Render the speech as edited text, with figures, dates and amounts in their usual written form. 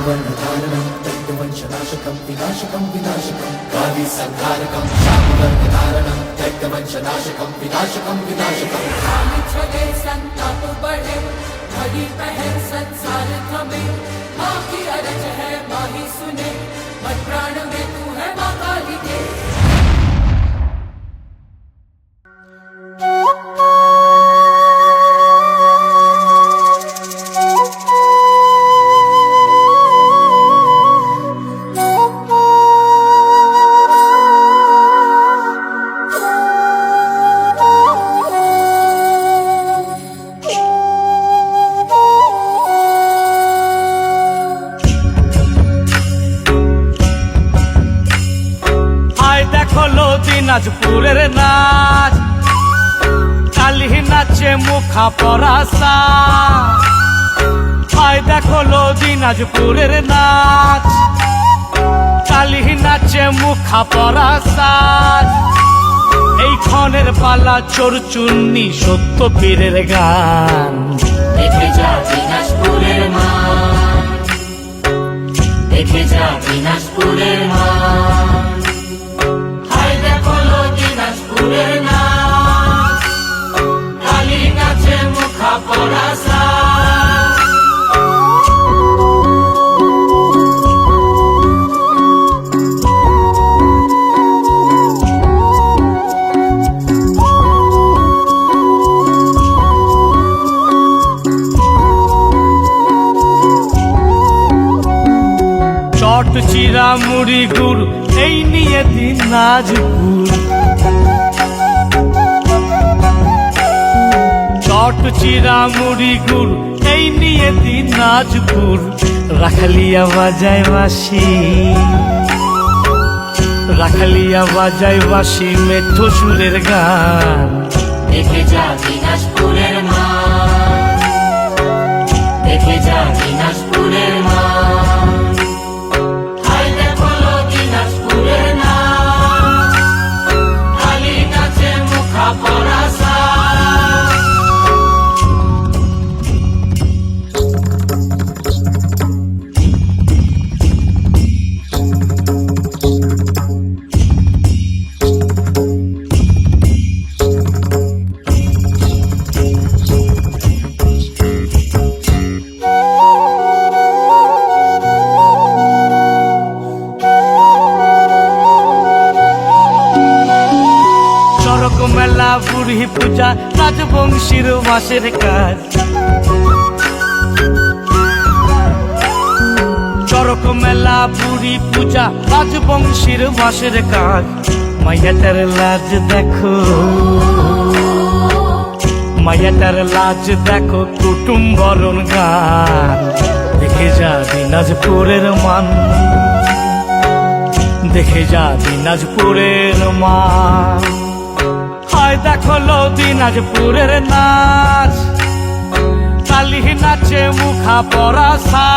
शापवर्णधारणं त्यक्तवंशनाशकं विनाशकं विनाशकं कालीसंहारकं शापवर्णधारणं त्यक्तवंशनाशकं विनाशकं विनाशकं चले संताप बढ़े घड़ी पहर संसार थमे माँ की अरज है माँ ही सुने मन प्राण में तू है माँ काली के দিনাজপুরের নাচ কালি নাচে মুখা পরাসা হায় দেখো লো দিনাজপুরের নাচ কালি নাচে মুখা পরাসা এই ক্ষণের পালা চোরচুন্নি সত্য পীরের গান দেখে যা দিনাজপুরের মান দেখে যা দিনাজপুরের মান দিনাজপুরের নাচ কালী নাচে মুখা পরাসা চট চিরা মুড়ি গুড় এই নিয়ে দিনাজপুর চট চিরা মুড়ি গুড় এই নিয়ে দিনাজপুর রাখালিয়া বাজায় বাঁশি রাখালিয়া বাজায় বাঁশি মেঠো সুরের গান দেখে যা দিনাজপুরের মান দেখে যা দিনাজপুরের মান হায় দেখো লো দিনাজপুরের নাচ কালী নাচে মুখা পরাসা মেলা বুড়ি পূজা রাজবংশীর মাসের কাজ চরক মেলা বুড়ি পূজা রাজবংশীর মাসের কাজ মাইয়াটার লাজ দেখো মাইয়াটার লাজ দেখো কুটুম বরণ গান দেখে যা দিনাজপুরের মান দেখে যা দিনাজপুরের মান হায় দেখো লো দিনাজপুরের নাচ কালি নাচে মুখা পরাসা